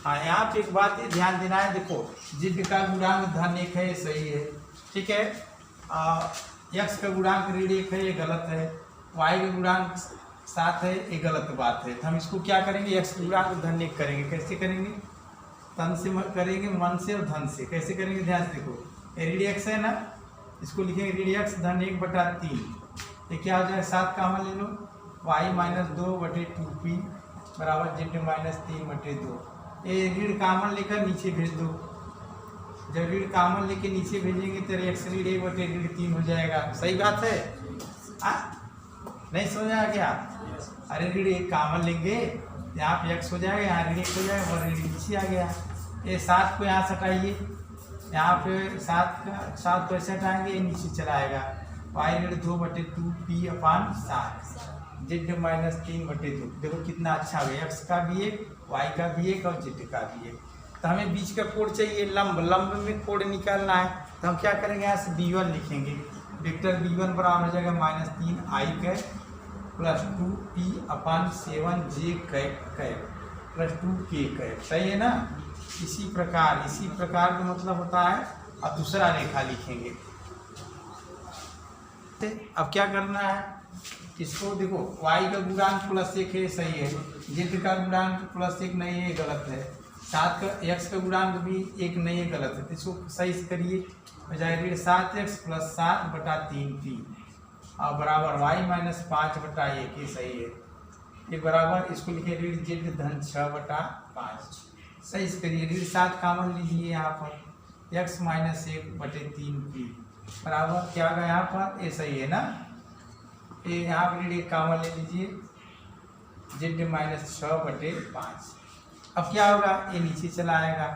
हाँ यहाँ पे एक बात ध्यान देना है, देखो z का गुणांक धन 1 है, सही है, ठीक है, x का गुणांक ऋण 1 है, ये गलत है, y का गुणांक 7 है, ये गलत बात है। तो हम इसको क्या करेंगे? x का गुणांक धन 1 करेंगे। कैसे करेंगे? तन से करेंगे, मन से और धन से। कैसे करेंगे? ध्यान से देखो, ये ऋण x है ना, इसको लिखेंगे ऋण x धन 1/3। ये क्या हो जाएगा? 7 का मान ले लो, y - 2/2p बराबर z - 3/2। ये ऋण कामन लेकर नीचे भेज दो। जब ऋण कामन लेके नीचे भेजेंगे तो x ऋण 1/3 हो जाएगा। सही बात है? नहीं समझा क्या? अरे ऋण 1 कामन लेंगे, यहाँ पे x हो जाएगा, यहाँ ऋण 1 हो जाएगा और ऋण नीचे आ गया। ये 7 को यहाँ सटाइए, यहाँ पे 7 को ऐसे हटाएंगे, ये नीचे चला आएगा। y ऋण 2/2p/7 z - 3/2। देखो कितना अच्छा हो गया, x का भी एक, y का भी एक और z का भी एक। तो हमें बीच का कोड चाहिए, लंब। लंब में कोड निकालना है, तो हम क्या करेंगे? यहाँ से b1 लिखेंगे। वेक्टर b1 बराबर हो जाएगा -3i plus 2p/7 j plus 2k। सही है ना? इसी प्रकार का मतलब होता है। अब दूसरा रेखा लिखेंगे। अब क्या करना है? इसको देखो, y का गुणांक +1 है, सही है, z का गुणांक +1 नहीं है, गलत है, 7 का x का गुणांक भी 1 नहीं है, गलत है। तो इसको सही से करिए, हो जाएगा 7x + 7/3p और बराबर y - 5/1, ये सही है। ये बराबर, इसको लिखे ऋण z धन 6/5। सही से करिए, ऋण 7 कामन लीजिए यहाँ पर, x - 1/3p बराबर क्या होगा यहाँ पर? ये सही है ना? ये यहाँ पर ऋण 1 कामन ले लीजिए, z - 6/5। अब क्या होगा? ये नीचे चला आएगा,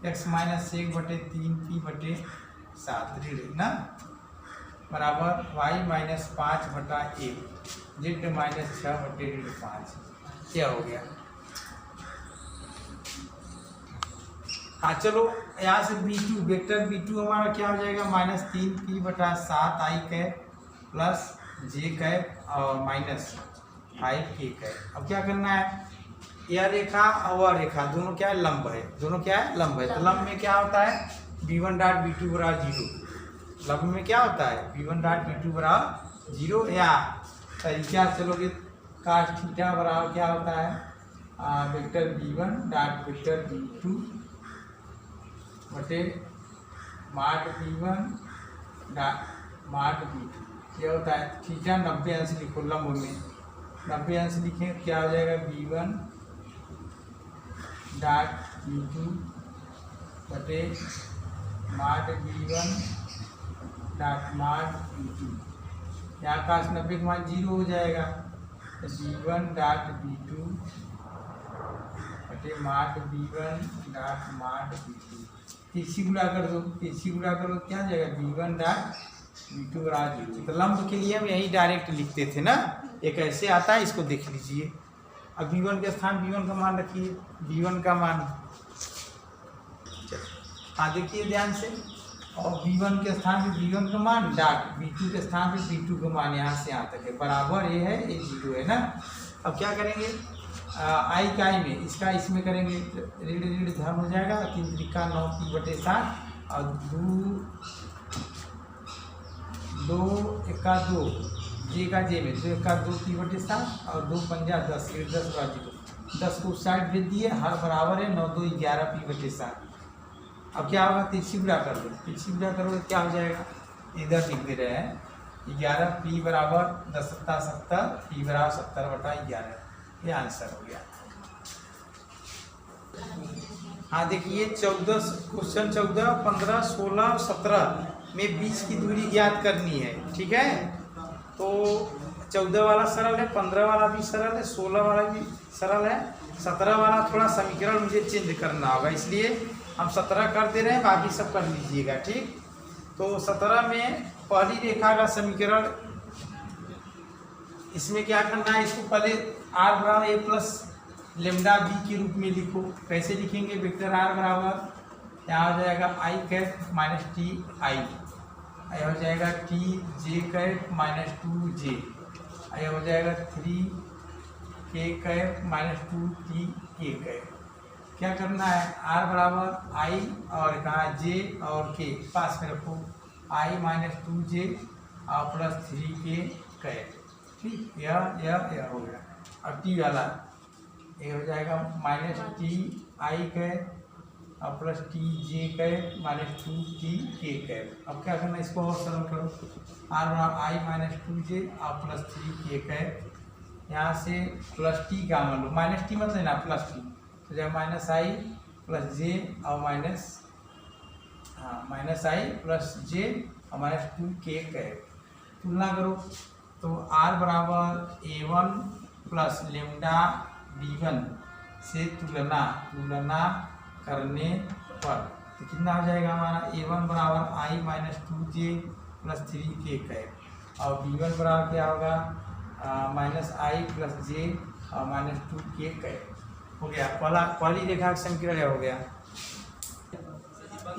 x - 1/3p/7 ऋण ना बराबर y - 5/1 z - 6/5। क्या हो गया? हाँ चलो, यहाँ से b2 वेक्टर b2 हमारा क्या हो जाएगा? -3p/7i प्लस j और -5k। अब क्या करना है? यह रेखा और वह रेखा दोनों क्या है? लंब है। दोनों क्या है? लंब है। तो लंब में क्या होता है? b1.b2 बराबर 0। लंब में क्या होता है? b1.b2 बराबर 0। या तरीका चलोगे, काट थीटा बराबर क्या होता है? वेक्टर b1 b2 बटे माड b1 माड b2। क्या होता है? थीटा 90 अंश लिखो, लंब में 90 अंश लिखें, क्या हो जाएगा? b1 b2 बटे माड b1 डॉट मार्ट B2। यहाँ cos 90 का मान 0 हो जाएगा, तो B1 डॉट B2 बटे mart B1 dot mart B2। तिरछी गुणा कर दो, तिरछी गुणा करो क्या हो जाएगा, B1 डॉट B2 बराबर 0। तो लंब के लिए हम यही डायरेक्ट लिखते थे ना, एक ऐसे आता है, इसको देख लीजिए। अब B1 के स्थान B1 का मान रखिए, B1 का मान, हाँ देखिए ध्यान से, और B1 के स्थान पे B1 का मान डॉट, B2 के स्थान पे B2 का मान यहाँ से यहाँ तक है, बराबर ये है, ये 0 है ना। अब क्या करेंगे, आई का आई में, इसका इसमें करेंगे, ऋण ऋण धर्म हो जाएगा, 3 त्रिका 9 3 बटे 7 और 2 एका 2 जे का जे में 2 एका 2 3 बटे 7 और 2 पंजा 10 10 बाजी 10 को साइड भेज दिए, हर बराबर है 9 2 11 पी बटे 7। अब क्या होगा, तिरछी गुणा कर दो, तिरछी गुणा करोगे क्या हो जाएगा, इधर लिख दे रहे हैं 11 पी बराबर 10 7 70 पी बराबर 70 बटा 11, ये आंसर हो गया। हाँ देखिए 14 क्वेश्चन 14 15 16 और 17 में बीच की दूरी ज्ञात करनी है, ठीक है। तो 14 वाला सरल है, 15 वाला भी सरल है, 16 वाला भी सरल है, 17 वाला थोड़ा समीकरण मुझे चेंज करना होगा, इसलिए हम 17 कर दे रहे हैं, बाकी सब कर लीजिएगा, ठीक। तो 17 में पहली रेखा का समीकरण, इसमें क्या करना है, इसको पहले r बराबर a प्लस लेमडा बी के रूप में लिखो। कैसे लिखेंगे, वेक्टर r बराबर यहाँ हो जाएगा आई कैप माइनस टी आई, यह हो जाएगा टी जे कैप माइनस 2 जे, यह हो जाएगा 3 के कैप माइनस 2 टी के कैप। क्या करना है, r बराबर आई और कहाँ जे और के पास में रखो, आई माइनस 2 जे और प्लस 3 के कैप, ठीक। यह हो गया। अब टी वाला ये हो जाएगा माइनस टी आई कैप और प्लस टी जे कैप माइनस 2 टी के कैप। अब क्या करना है, इसको और सरल करो, r बराबर आई माइनस 2 जे और प्लस 3 के कैप, यहाँ से प्लस टी का मान लो, माइनस टी मत लेना, प्लस टी, तो जब माइनस आई प्लस जे और माइनस, हाँ माइनस आई प्लस जे और माइनस 2 के कैप। तुलना करो तो r बराबर a1 प्लस लेमडा b1 से तुलना करने पर तो कितना हो जाएगा हमारा, a1 बराबर आई माइनस 2 जे प्लस 3 के कैप और b1 बराबर क्या होगा, माइनस आई प्लस जे और माइनस 2 के कैप। हो गया पहली रेखा का समीकरण हो गया,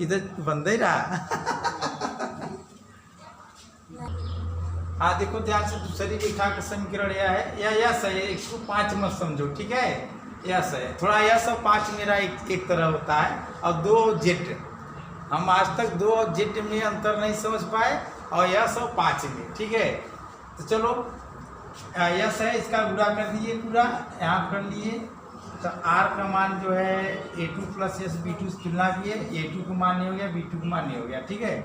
इधर बंद ही रहा। हाँ देखो ध्यान से, दूसरी रेखा का समीकरण यह है, या यस है, इसको 5 मत समझो, ठीक है, यस है, थोड़ा यस और 5 मेरा एक तरह होता है, और 2 जेट, हम आज तक 2 जेट में अंतर नहीं समझ पाए, और यस और 5 में, ठीक है। तो चलो यस है, इसका गुणा कर दीजिए पूरा, यहाँ कर लिए, तो r का मान जो है a2 प्लस एस b2 से तुलना किए, a2 का मान नहीं हो गया, b2 का मान नहीं हो गया, ठीक है।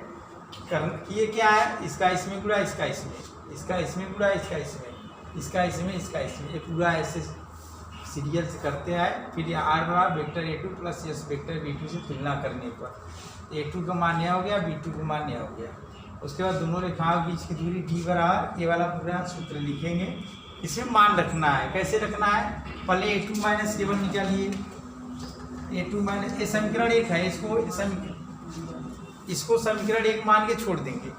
किए क्या है, इसका इसमें गुणा, इसका इसमें, इसका इसमें गुणा, इसका इसमें, इसका इसमें, इसका इसमें, ये पूरा ऐसे सीरियल से करते आए। फिर ये r बराबर vector a2 plus S vector b2 से तुलना करने पर a2 का मान यह हो गया, b2 का मान यह हो गया। उसके बाद दोनों रेखाओं के बीच की दूरी d बराबर, ये वाला पूरा सूत्र लिखेंगे, इसमें मान रखना है। कैसे रखना है, पहले a2 माइनस a1 निकालिए, a2 माइनस, ये समीकरण 1 है, इसको समीकरण 1 मान के छोड़ देंगे।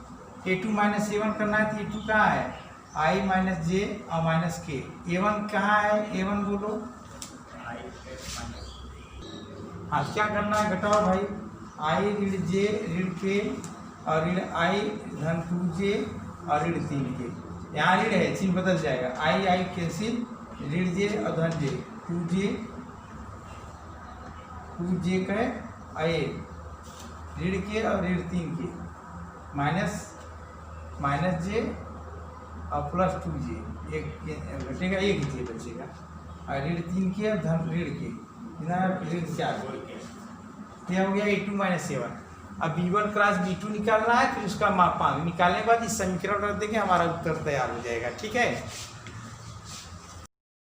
a2 माइनस a1 करना है, तो a2 कहाँ है, आई माइनस जे और माइनस के, a1 कहाँ है, a1 बोलो, हाँ क्या करना है, घटाओ भाई, आई ऋण जे ऋण के और ऋण आई धन 2 जे और ऋण 3 के, यहाँ ऋण है, चिन्ह बदल जाएगा, आई आई कैंसिल, ऋण जे और धन जे, 2 जे का आई ऋण के और ऋण 3 के, माइनस जे और प्लस 2 जे, एक घटेगा, एक जे बचेगा, और ऋण 3 के और धन ऋण के, ऋण 4 के, यह हो गया a2 माइनस a1। अब b1 क्रॉस b2 निकालना है, फिर उसका मापांक निकालने के बाद इस समीकरण रख देंगे, हमारा उत्तर तैयार हो जाएगा, ठीक है।